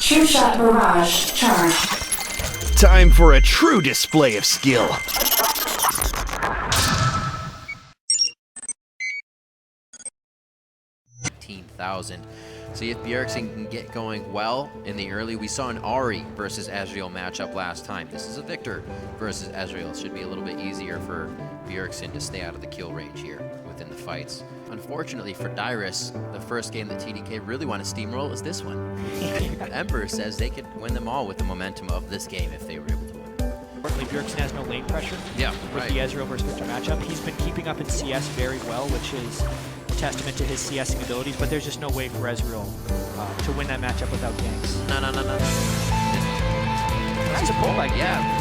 Two-shot barrage charged. Time for a true display of skill. See if Bjergsen can get going well in the early. We saw an Ari versus Ezreal matchup last time. This is a Victor versus Ezreal. It should be a little bit easier for Bjergsen to stay out of the kill range here within the fights. Unfortunately for Dyrus, the first game that TDK really want to steamroll is this one. Emperor says they could win them all with the momentum of this game if they were able to win. Unfortunately, Bjergsen has no lane pressure with the Ezreal versus Victor matchup. He's been keeping up in CS very well, which is testament to his CSing abilities, but there's just no way for Ezreal to win that matchup without ganks. No. Nice pull by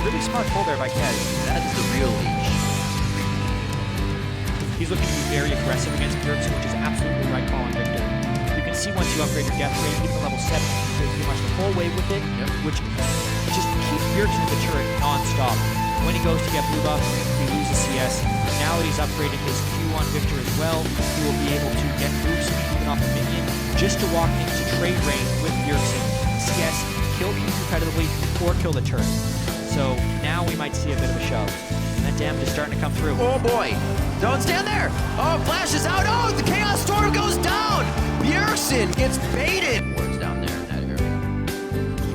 really smart pull there by Kez. That is the real leech. He's looking to be very aggressive against Bjergsen, which is absolutely the right call on Victor. You can see once you upgrade your death rate, even level 7, you do pretty much the whole wave with it, which just keeps Bjergsen in the turret non-stop. When he goes to get blue buff, he loses CS. Now that he's upgraded his Q1 Victor as well, he will be able to get boost even off a minion just to walk into trade range with Bjergsen. CS, kill him competitively, or kill the turret. So now we might see a bit of a shove. And that damage is starting to come through. Oh boy! Don't stand there! Oh, flashes out! Oh, the Chaos Storm goes down! Bjergsen gets baited! Wards down there in that area.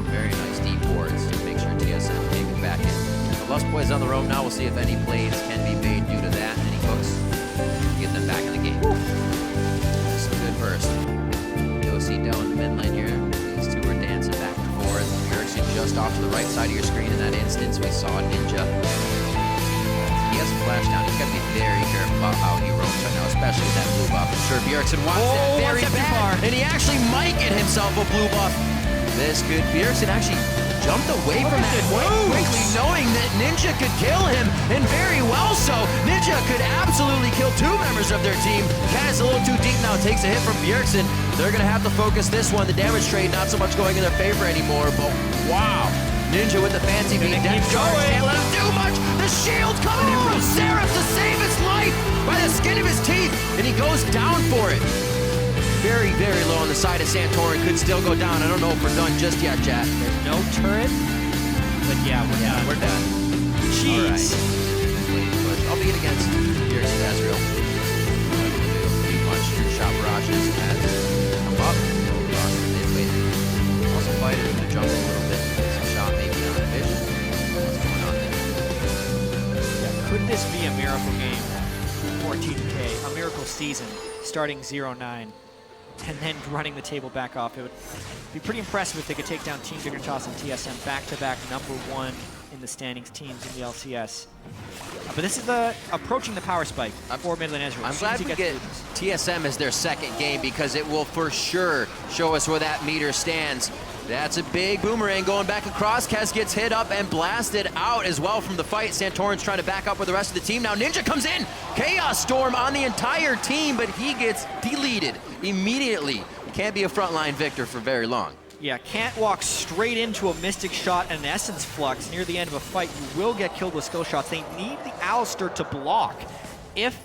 Very nice deep wards to make sure TSM can get back in. Lust Boy's on the roam now. We'll see if any plays can be made due to that. Any hooks get them back in the game. So good first. Yossi down the mid lane here. These two are dancing back and forth. Bjergsen just off to the right side of your screen in that instance. We saw Ninja. He has a flash down. He's got to be very careful about how he roams right now, especially with that blue buff. I'm sure Bjergsen wants it very bad. And he actually might get himself a blue buff. This could Bjergsen actually jumped away from that quickly, knowing that Ninja could kill him, and very well so. Ninja could absolutely kill two members of their team. Kaz a little too deep now, takes a hit from Bjergsen. They're going to have to focus this one. The damage trade not so much going in their favor anymore, but wow. Ninja with the fancy beat. Death charge, can't let him do much. The shield's coming in from Seraph to save his life by the skin of his teeth, and he goes down for it. Very, very low on the side of Santorin. Could still go down. I don't know if we're done just yet, chat. There's no turret, but we're done. Jeez. All right. I'll beat against Bjergsen Ezreal. Bunch of shot barrages as come up. Across the mid-wave. Also fight it. Gonna jump a little bit. Some shot maybe on the vision. What's going on there? Could this be a miracle game for TDK? A miracle season starting 0-9? And then running the table back off. It would be pretty impressive if they could take down Team Dignitas and TSM back-to-back #1 in the standings teams in the LCS. But this is approaching the power spike for mid lane Ezreal. I'm glad we get TSM as their second game because it will for sure show us where that meter stands. That's a big boomerang going back across. Kez gets hit up and blasted out as well from the fight. Santorin's trying to back up with the rest of the team. Now Ninja comes in. Chaos Storm on the entire team, but he gets deleted immediately. Can't be a frontline Victor for very long. Yeah, can't walk straight into a Mystic Shot and an Essence Flux near the end of a fight. You will get killed with skill shots. They need the Alistair to block if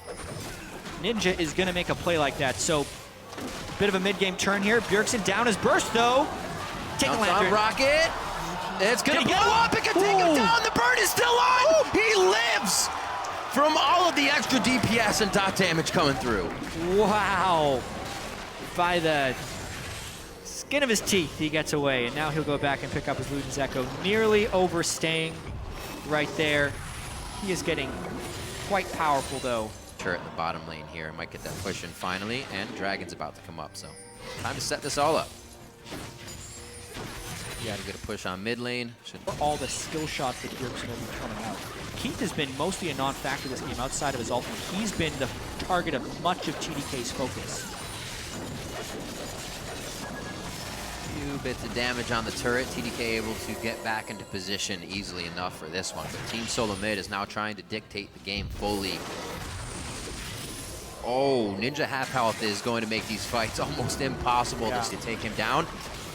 Ninja is going to make a play like that. So, bit of a mid-game turn here. Bjergsen down his burst, though. Take a lantern. Rocket. It's going to blow up. It can take him down. The burn is still on. He lives from all of the extra DPS and dot damage coming through. Wow. By the skin of his teeth, he gets away, and now he'll go back and pick up his Luden's Echo, nearly overstaying right there. He is getting quite powerful, though. Turret in the bottom lane here. Might get that push in finally, and Dragon's about to come up, so time to set this all up. Yeah, to get a push on mid lane. All the skill shots that Bjergsen will be coming out. Keith has been mostly a non-factor this game outside of his ultimate. He's been the target of much of TDK's focus. Few bits of damage on the turret. TDK able to get back into position easily enough for this one, but Team Solo Mid is now trying to dictate the game fully. Oh, Ninja half health is going to make these fights almost impossible just to take him down.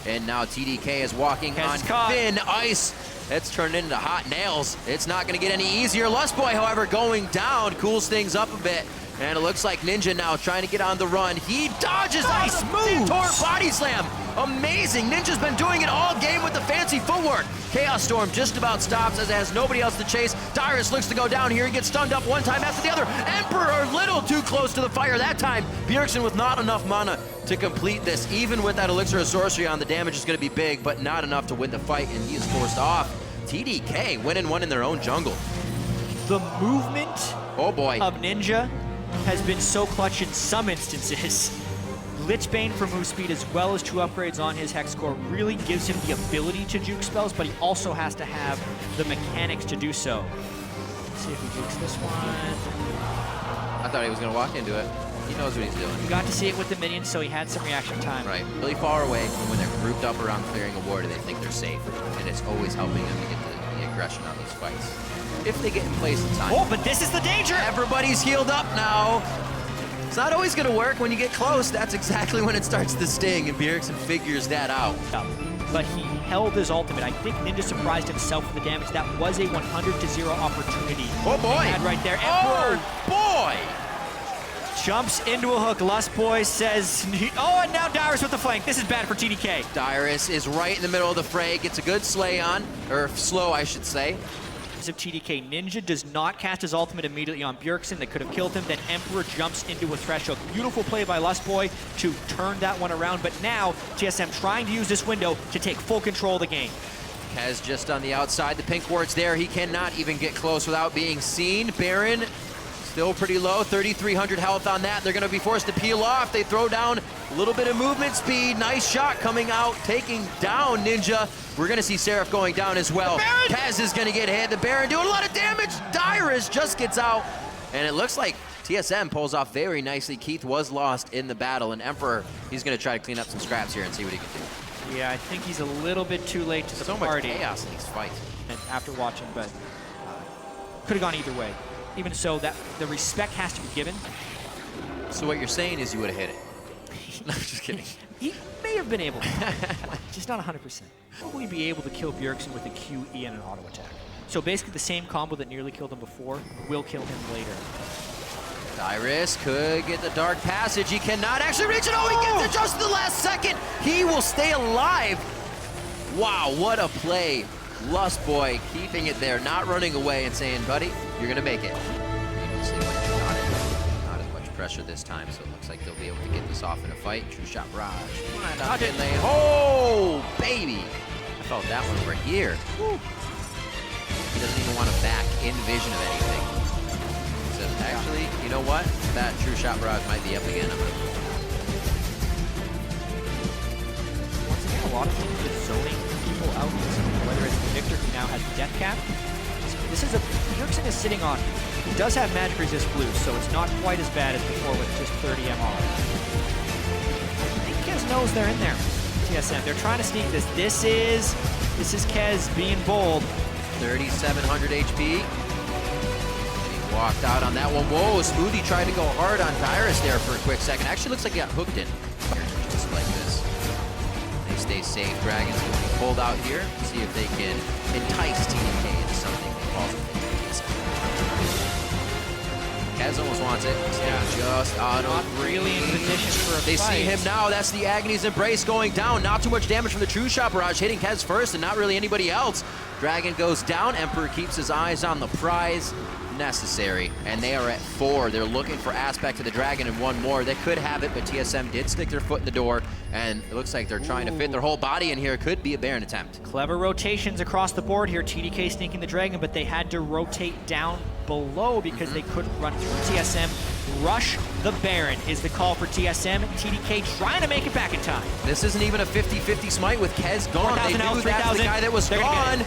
And now TDK is walking on thin ice. It's turned into hot nails. It's not going to get any easier. Lust Boy, however, going down, cools things up a bit. And it looks like Ninja now trying to get on the run. He dodges. Nice move! Body slam Amazing. Ninja's been doing it all game with the fancy footwork. Chaos Storm just about stops as it has nobody else to chase. Dyrus looks to go down here. He gets stunned up one time after the other. Emperor a little too close to the fire that time. Bjergsen with not enough mana to complete this. Even with that Elixir of Sorcery on, the damage is going to be big, but not enough to win the fight, and he is forced off. TDK winning one in their own jungle. The movement Oh boy. of Ninja has been so clutch in some instances. Lichbane for move speed as well as 2 upgrades on his Hex Core really gives him the ability to juke spells, but he also has to have the mechanics to do so. Let's see if he jukes this one. I thought he was going to walk into it. He knows what he's doing. You got to see it with the minions, so he had some reaction time. Right. Really far away from when they're grouped up around clearing a ward, they think they're safe, and it's always helping them to get the aggression on those fights. If they get in place in time. Oh, but this is the danger! Everybody's healed up now. It's not always going to work when you get close. That's exactly when it starts to sting, and Bjergsen figures that out. But he held his ultimate. I think Ninja surprised himself with the damage. That was a 100-0 opportunity. Oh boy! He had right there. Emperor boy! jumps into a hook. Lust Boy says, oh, and now Dyrus with the flank. This is bad for TDK. Dyrus is right in the middle of the fray, gets a good slay on, or slow, I should say. Of TDK, Ninja does not cast his ultimate immediately on Bjergsen. That could have killed him. Then Emperor jumps into a threshold. Beautiful play by Lust Boy to turn that one around. But now TSM trying to use this window to take full control of the game. Kez just on the outside. The pink ward's there. He cannot even get close without being seen. Baron still pretty low. 3,300 health on that. They're going to be forced to peel off. They throw down a little bit of movement speed. Nice shot coming out, taking down Ninja. We're going to see Seraph going down as well. Kez is going to get hit. The Baron doing a lot of damage. Dyrus just gets out. And it looks like TSM pulls off very nicely. Keith was lost in the battle. And Emperor, he's going to try to clean up some scraps here and see what he can do. Yeah, I think he's a little bit too late to the so party. Much chaos in these fights. And after watching, but could have gone either way. Even so, that the respect has to be given. So what you're saying is you would have hit it. No, just kidding. He may have been able to, just not 100%. Probably be able to kill Bjergsen with a QE and an auto attack. So basically the same combo that nearly killed him before will kill him later. Dyrus could get the Dark Passage. He cannot actually reach it. Oh, he gets it just at the last second. He will stay alive. Wow, what a play. Lust Boy keeping it there, not running away and saying, buddy, you're going to make it. Not as much pressure this time, so it looks like they'll be able to get this off in a fight. True shot barrage. Oh, baby. I felt that one over here. Woo. He doesn't even want to back in vision of anything. He says, actually, you know what? That true shot barrage might be up again. Once again, a lot of things with zoning people out, whether it's Victor, who now has Death Cap. This is a, Bjergsen is sitting on, he does have magic resist blue, so it's not quite as bad as before with just 30 MR. I think Kez knows they're in there, TSM. They're trying to sneak this. This is Kez being bold. 3,700 HP. He walked out on that one. Whoa, Smoothie tried to go hard on Dyrus there for a quick second. Actually looks like he got hooked in. Just like this. They stay safe. Dragons will be pulled out here. See if they can entice TDK into something that falls within the Kez almost wants it. Just out of really in position for a They fight. see him now. That's the Agony's Embrace going down. Not too much damage from the True Shot Barrage, hitting Kez first and not really anybody else. Dragon goes down. Emperor keeps his eyes on the prize. Necessary. And they are at 4. They're looking for Aspect to the Dragon and one more. They could have it, but TSM did stick their foot in the door. And it looks like they're trying to fit their whole body in here. Could be a Baron attempt. Clever rotations across the board here. TDK sneaking the Dragon, but they had to rotate down below because they couldn't run through TSM. Rush the Baron is the call for TSM. TDK trying to make it back in time. This isn't even a 50-50 smite with Kez gone. They knew that's the guy that was gone.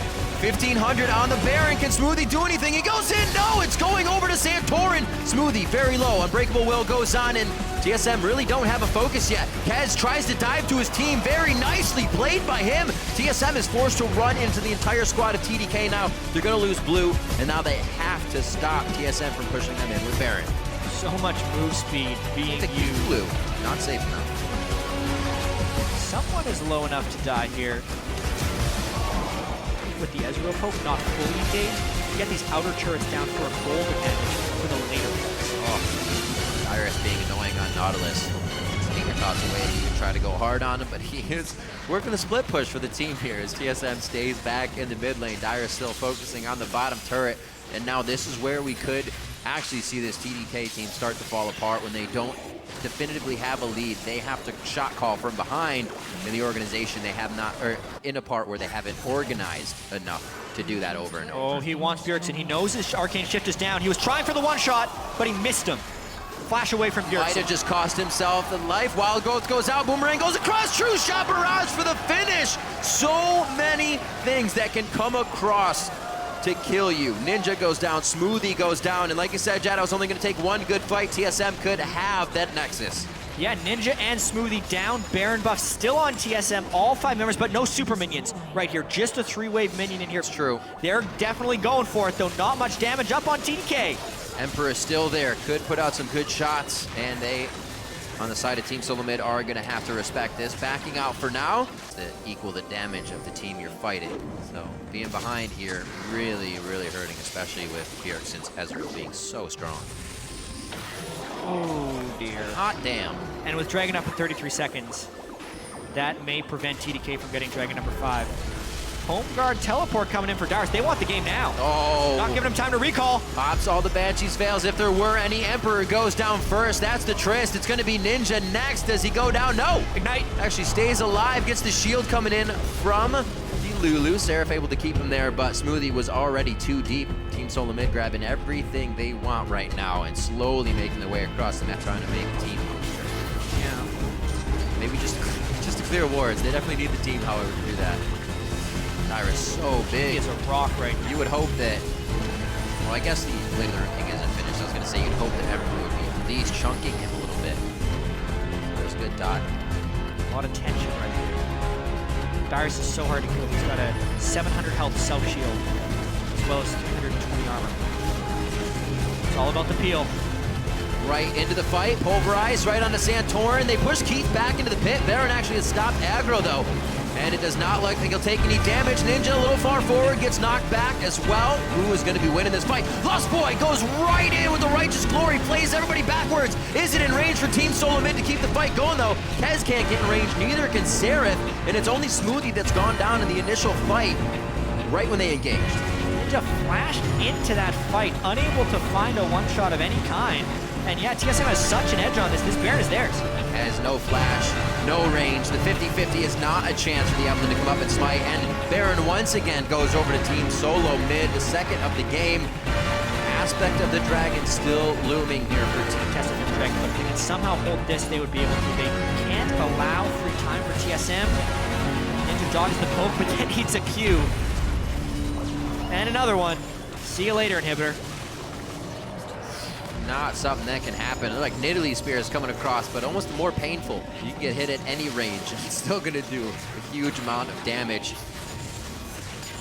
1,500 on the Baron. Can Smoothie do anything? He goes in. No, it's going over to Santorin. Smoothie very low. Unbreakable Will goes on, and TSM really don't have a focus yet. Kez tries to dive to his team. Very nicely played by him. TSM is forced to run into the entire squad of TDK now. They're going to lose blue, and now they have to stop TSM from pushing them in with Baron. So much move speed being used. Blue, not safe enough. Someone is low enough to die here. With the Ezreal poke not fully engaged, you get these outer turrets down for a gold advantage for the later ones. Oh, Dyrus being annoying on Nautilus. He's getting a thoughts away and even try to go hard on him, but he is working the split push for the team here as TSM stays back in the mid lane. Dire still focusing on the bottom turret, and now this is where we could actually see this TDK team start to fall apart when they don't definitively have a lead. They have to shot call from behind in the organization. They have not, or in a part where they haven't organized enough to do that over and over. Oh, he wants Bjergsen. He knows his arcane shift is down. He was trying for the one shot, but he missed him. Flash away from Bjergsen. Might have just cost himself the life. Wild Growth goes out, Boomerang goes across, True Shot Barrage for the finish. So many things that can come across to kill you. Ninja goes down, Smoothie goes down, and like you said, Jad, I was only gonna take one good fight. TSM could have that Nexus. Yeah, Ninja and Smoothie down. Baron buff still on TSM, all 5 members, but no super minions right here. Just a 3-wave minion in here. It's true. They're definitely going for it, though. Not much damage up on TDK. Emperor is still there, could put out some good shots, and they, on the side of Team Solo Mid, are gonna have to respect this. Backing out for now to equal the damage of the team you're fighting. So being behind here, really, really hurting, especially with Bjergsen's Ezreal being so strong. Oh dear. Hot damn. And with Dragon up at 33 seconds, that may prevent TDK from getting Dragon number 5. Home guard teleport coming in for Darius. They want the game now. Oh. Not giving him time to recall. Pops all the Banshees fails. If there were any, Emperor goes down first. That's the Trist. It's going to be Ninja next. Does he go down? No. Ignite. Actually stays alive. Gets the shield coming in from the Lulu. Seraph able to keep him there, but Smoothie was already too deep. Team Solo Mid grabbing everything they want right now and slowly making their way across the map, trying to make the team. Yeah. Maybe just to clear wards. They definitely need the team, however, to do that. Dyrus so big. He is a rock right now. You would hope that, well, I guess the Blade of the Ruined King isn't finished. I was going to say you'd hope that Emperor would be at least chunking him a little bit. There's a good dot. A lot of tension right here. Darius is so hard to kill. He's got a 700 health self-shield, as well as 320 armor. It's all about the peel. Right into the fight, pulverized right onto Santorin. They push Keith back into the pit. Baron actually has stopped aggro though. And it does not look like he'll take any damage. Ninja a little far forward, gets knocked back as well. Who is gonna be winning this fight? Lost Boy goes right in with the Righteous Glory, plays everybody backwards. Is it in range for Team Solo Mid to keep the fight going though? Kez can't get in range, neither can Seraph, and it's only Smoothie that's gone down in the initial fight, right when they engaged. Ninja flashed into that fight, unable to find a one-shot of any kind. And yeah, TSM has such an edge on this. This Baron is theirs. Has no flash, no range. The 50-50 is not a chance for the Evelyn to come up and smite. And Baron once again goes over to Team Solo Mid, the second of the game. Aspect of the Dragon still looming here for Team Testing the Dragon, but if they can somehow hold this, they would be able to. They can't allow free time for TSM. Ninja dodges the poke, but then eats a Q. And another one. See you later, Inhibitor. Not something that can happen. Like Nidalee Spear is coming across, but almost more painful. You can get hit at any range, and it's still gonna do a huge amount of damage.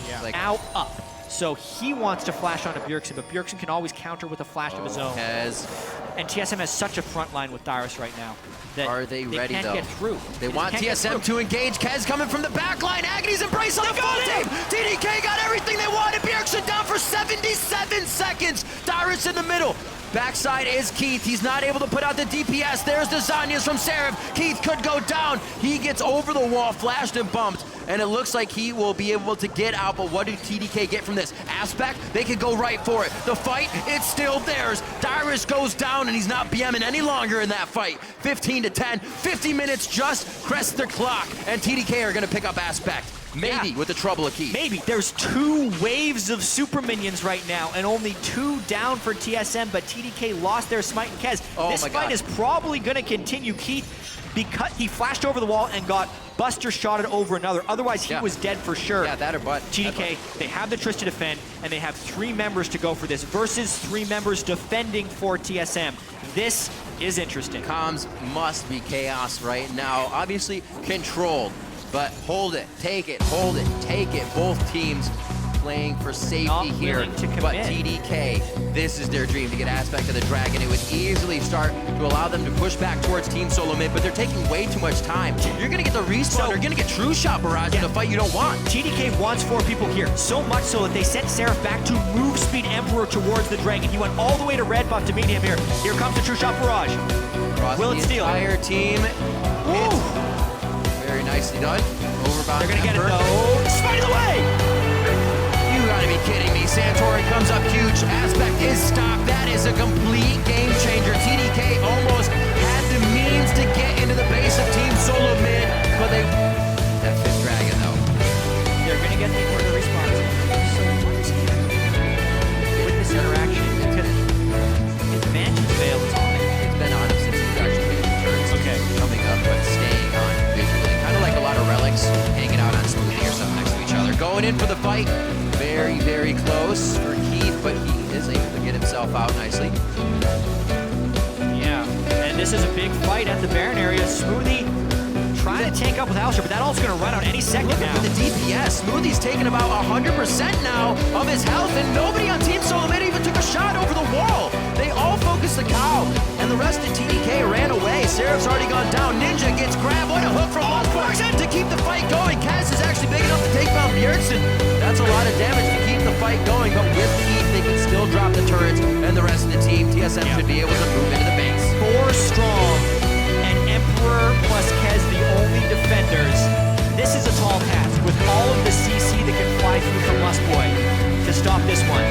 Yeah. Like, now up. So he wants to flash onto Bjergsen, but Bjergsen can always counter with a flash of his own. And TSM has such a front line with Darius right now that are they ready can't though? Get through. They want TSM to engage. Kez coming from the back line. Agony's embrace on the full team. TDK got everything they wanted. Bjergsen down for 77 seconds. Darius in the middle. Backside is Keith. He's not able to put out the DPS. There's the Zanyas from Seraph. Keith could go down. He gets over the wall, flashed and bumped, and it looks like he will be able to get out, but what did TDK get from this? Aspect, they could go right for it. The fight, it's still theirs. Dyrus goes down, and he's not BMing any longer in that fight. 15-10, 50 minutes just crest the clock, and TDK are gonna pick up Aspect. Maybe with the trouble of Keith. Maybe. There's 2 waves of super minions right now, and only 2 down for TSM, but TDK lost their Smite and Kez. This fight is probably gonna continue. Keith, because he flashed over the wall and got Buster shotted over another. Otherwise, he was dead for sure. Yeah, that or butt. TDK, they have the Trist to defend, and they have 3 members to go for this versus 3 members defending for TSM. This is interesting. Comms must be chaos right now. Obviously controlled, but hold it, take it, hold it, take it. Both teams playing for safety here, but TDK, this is their dream to get Aspect of the Dragon. It would easily start to allow them to push back towards Team Solo Mid, but they're taking way too much time. You're gonna get the respawn, you're gonna get True Shot Barrage in a fight you don't want. TDK wants 4 people here, so much so that they sent Seraph back to move speed Emperor towards the Dragon. He went all the way to red buff to meet him here. Here comes the True Shot Barrage. Across Will it steal? The entire team hit. Very nicely done. Overbound. They're gonna get it though. Spite of the way! You gotta be kidding me. Santori comes up huge. Aspect is stopped. That is a complete game changer. TDK almost had the means to get into the base of Team Solo Mid, but they... That fifth dragon though. They're gonna get the response. So what is here? With this interaction, it's Banshee's veil is on it. It's been on him since he's actually made the turns. Okay. Coming up, but staying on visually. Kind of like a lot of relics hanging out on Smoothie or something next to each other. Going in for the fight. Very, very close for Keith, but he is able to get himself out nicely. Yeah, and this is a big fight at the Baron area. Smoothie trying to tank up with Alistair, but that ult's gonna run out any second now. Look at the DPS. Smoothie's taking about 100% now of his health, and nobody on Team Solo Mid even took a shot over the wall. They all focused the cow, and the rest of TDK ran away. Seraph's already gone down. Ninja gets grabbed. What a hook from Bjorgsen to keep the fight going. Kaz is actually big enough to take down Bjorgsen. That's a lot of damage to keep the fight going, but with Keith, they can still drop the turrets, and the rest of the team, TSM should be able to move into the base. 4 strong, and Emperor plus Kez the only defenders. This is a tall task with all of the CC that can fly through from Lustboy to stop this one.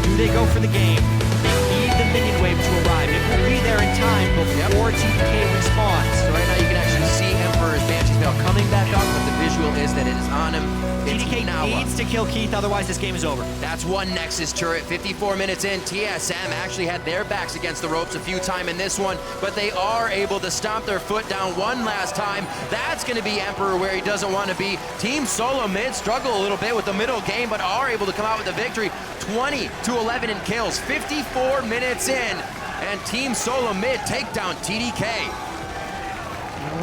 Do they go for the game? They need the minion wave to arrive. It will be there in time before TDK responds. So right now you can actually see Emperor's Banshee's Veil coming back up, but the visual is that it is on him. TDK needs to kill Keith, otherwise this game is over. That's one Nexus turret. 54 minutes in, TSM actually had their backs against the ropes a few times in this one, but they are able to stomp their foot down one last time. That's going to be Emperor where he doesn't want to be. Team Solo Mid struggle a little bit with the middle game, but are able to come out with the victory. 20-11 in kills, 54 minutes in, and Team Solo Mid take down TDK.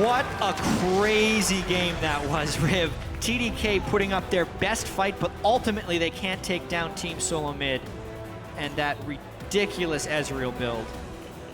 What a crazy game that was, Riv. TDK putting up their best fight, but ultimately they can't take down Team Solo Mid and that ridiculous Ezreal build.